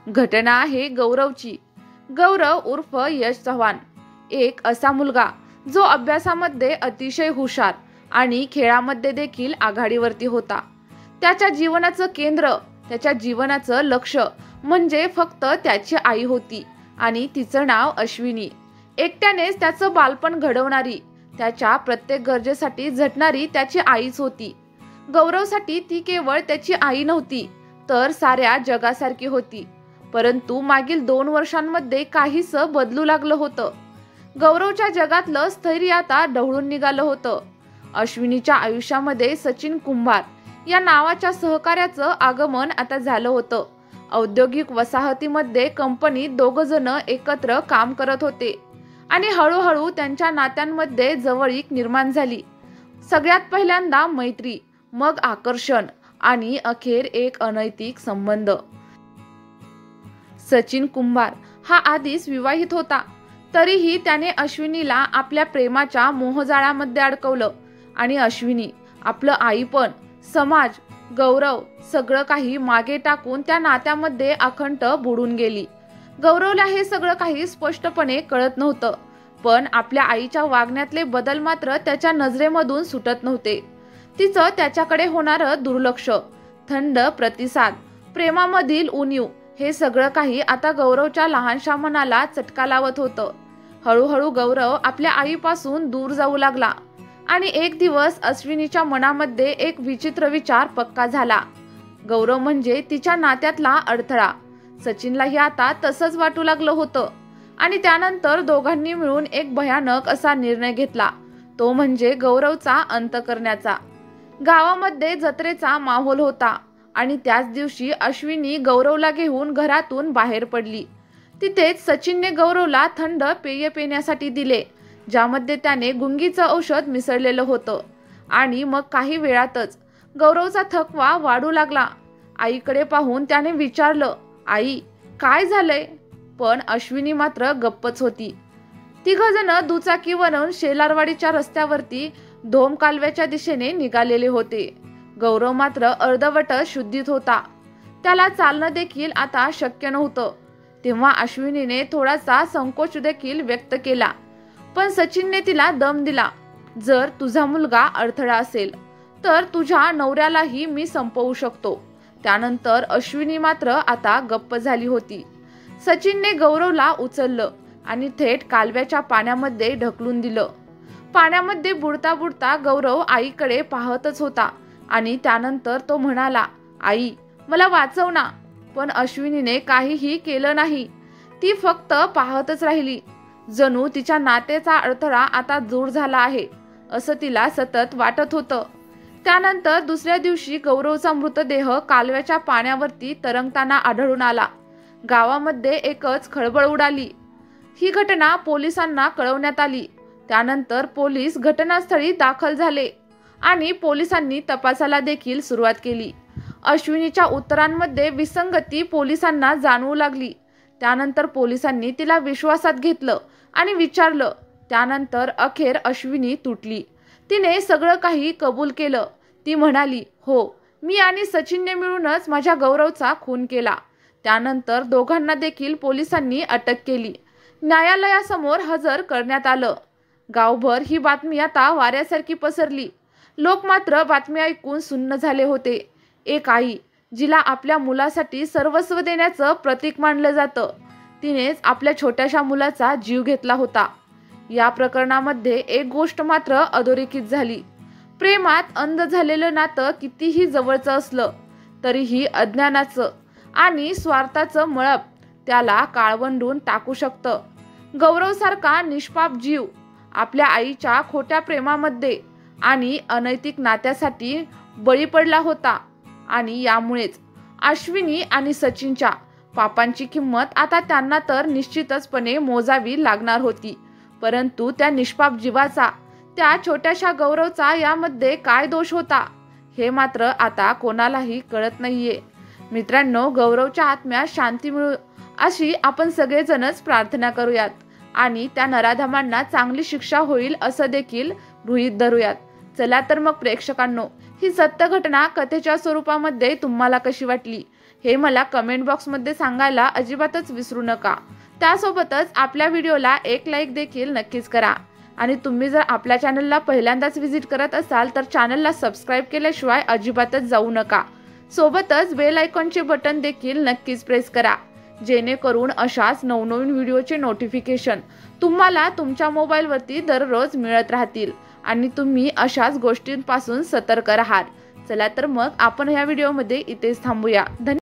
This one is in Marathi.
घटना आहे गौरवची। गौरव उर्फ यश चव्हाण एक असा मुलगा जो अभ्यासामध्ये अतिशय हुशार आणि खेळामध्ये देखील आघाडीवरती होता। त्याच्या जीवनाचं केंद्र, त्याच्या जीवनाचं लक्ष म्हणजे फक्त त्याची आई होती आणि तिचं नाव अश्विनी। एकट्यानेच त्याचं बालपण घडवणारी, त्याच्या प्रत्येक गरजेसाठी झटणारी त्याची आईच होती। गौरवसाठी ती केवळ त्याची आई नव्हती, तर साऱ्या जगासारखी होती। परंतु मागील 2 वर्षांमध्ये काहीसं बदलू लागलं होतं। गौरवच्या जगातलं स्थैर्य आता ढवळून निघालं होतं। अश्विनीच्या आयुष्यामध्ये सचिन कुंभार या नावाच्या सहकार्याचं आगमन आता झालं होतं। औद्योगिक वसाहतीमध्ये कंपनीत 2 जण एकत्र काम करत होते आणि हळूहळू त्यांच्या नात्यांमध्ये जवळीक निर्माण झाली। सगळ्यात पहिल्यांदा मैत्री, मग आकर्षण आणि अखेर एक अनैतिक संबंध। सचिन कुंभार हा आधीच विवाहित होता, तरीही त्याने अश्विनीला आपल्या प्रेमाच्या मोहजाळ्यामध्ये अडकवलं आणि अश्विनी आपलं आईपण, समाज, गौरव सगळं काही मागे टाकून त्या नात्यामध्ये अखंड बुडून गेली। गौरवला हे सगळं काही स्पष्टपणे कळत नव्हतं, पण आपल्या आईच्या वागण्यातले बदल मात्र त्याच्या नजरेमधून सुटत नव्हते। तिचं त्याच्याकडे होणारं दुर्लक्ष, थंड प्रतिसाद, प्रेमामधील उणीव हे सगळं काही आता गौरवच्या लहानशा मनाला चटका लावत होतं। हळूहळू गौरव आपल्या आईपासून दूर जाऊ लागला आणि एक दिवस अश्विनीच्या मनामध्ये एक विचित्र विचार पक्का झाला। गौरव म्हणजे तिच्या नात्यातला अडथळा। सचिनलाही आता तसंच वाटू लागलं होतं आणि त्यानंतर दोघांनी मिळून एक भयानक असा निर्णय घेतला, तो म्हणजे गौरवचा अंत करण्याचा। गावामध्ये जत्रेचा माहोल होता आणि त्याच दिवशी अश्विनी गौरवला घेऊन घरातून बाहेर पडली। तिथेच सचिनने गौरवला थंड पेय पिण्यासाठी दिले, ज्यामध्ये त्याने गुंगीचं औषध मिसळलेलं होतं आणि मग काही वेळातच गौरवचा थकवा वाढू लागला। आईकडे पाहून त्याने विचारलं, आई काय झालंय? पण अश्विनी मात्र गप्पच होती। 3 जण दुचाकीवरून शेलारवाडीच्या रस्त्यावरती धोम कालव्याच्या दिशेने निघालेले होते। गौरव मात्र अर्धवट शुद्धीत होता, त्याला चालणं देखील आता शक्य नव्हतं। तेव्हा अश्विनीने थोडासा संकोच देखील व्यक्त केला, पण सचिनने तिला दम दिला, जर तुझा मुलगा अडथळा असेल तर तुझ्या नवऱ्यालाही मी संपवू शकतो। त्यानंतर अश्विनी मात्र आता गप्प झाली होती। सचिनने गौरवला उचललं आणि थेट कालव्याच्या पाण्यामध्ये ढकलून दिलं। पाण्यामध्ये बुडता बुडता गौरव आईकडे पाहतच होता आणि त्यानंतर तो म्हणाला, आई मला वाचव ना। पण अश्विनीने काहीही केलं नाही, ती फक्त पाहतच राहिली। जणू तिच्या नात्याचा अडथळा आता दूर झाला आहे असं तिला सतत वाटत होतं। त्यानंतर दुसऱ्या दिवशी गौरवचा मृतदेह कालव्याच्या पाण्यावरती तरंगताना आढळून आला। गावामध्ये एकच खळबळ उडाली। ही घटना पोलिसांना कळवण्यात आली। त्यानंतर पोलीस घटनास्थळी दाखल झाले आणि पोलिसांनी तपासाला देखील सुरुवात केली। अश्विनीच्या उत्तरांमध्ये विसंगती पोलिसांना जाणवू लागली। त्यानंतर पोलिसांनी तिला विश्वासात घेतलं आणि विचारलं। त्यानंतर अखेर अश्विनी तुटली। तिने सगळं काही कबूल केलं। ती म्हणाली, हो मी आणि सचिनने मिळूनच माझ्या गौरवचा खून केला। त्यानंतर दोघांना देखील पोलिसांनी अटक केली, न्यायालयासमोर हजर करण्यात आलं। गावभर ही बातमी आता वाऱ्यासारखी पसरली। लोक मात्र बातमी ऐकून सुन्न झाले होते। एक आई जिला आपल्या मुलासाठी सर्वस्व देण्याचं प्रतीक मानलं जातं, तिनेच आपल्या छोट्याशा मुलाचा जीव घेतला होता। या प्रकरणामध्ये एक गोष्ट मात्र अधोरेखित झाली, प्रेमात अंध झालेलं नातं कितीही जवळचं असलं तरीही अज्ञानाचं आणि स्वार्थाचं मळप त्याला काळवंडून टाकू शकतं। गौरवसारखा निष्पाप जीव आपल्या आईच्या खोट्या प्रेमामध्ये आणि अनैतिक नात्यासाठी बळी पडला होता आणि यामुळेच अश्विनी आणि सचिनच्या पापांची किंमत आता त्यांना तर निश्चितचपणे मोजावी लागणार होती। परंतु त्या निष्पाप जीवाचा, त्या छोट्याशा गौरवचा यामध्ये काय दोष होता हे मात्र आता कोणालाही कळत नाहीये। मित्रांनो, गौरवच्या आत्म्यास शांती मिळो अशी आपण सगळेजणच प्रार्थना करूयात आणि त्या नराधमांना चांगली शिक्षा होईल असं देखील गृहीत धरूयात। चला तर मग प्रेक्षकांनो, ही सत्य घटना कथेच्या स्वरूपामध्ये तुम्हाला कशी वाटली हे मला कमेंट बॉक्समध्ये सांगायला अजिबातच विसरू नका। त्यासोबतच आपल्या व्हिडिओला एक लाईक देखील नक्कीच करा आणि तुम्ही जर आपल्या चॅनलला पहिल्यांदाच व्हिजिट करत असाल तर चॅनलला सबस्क्राईब केल्याशिवाय अजिबातच जाऊ नका। सोबतच बेल आयकॉनचे बटन देखील नक्कीच प्रेस करा, जेणेकरून अशाच नवनवीन व्हिडिओचे नोटिफिकेशन तुम्हाला तुमच्या मोबाईलवरती दररोज मिळत राहतील आणि तुम्ही अशाच गोष्टींपासून सतर्क राहाल। चला तर मग आपण या व्हिडिओमध्ये इथेच थांबूया।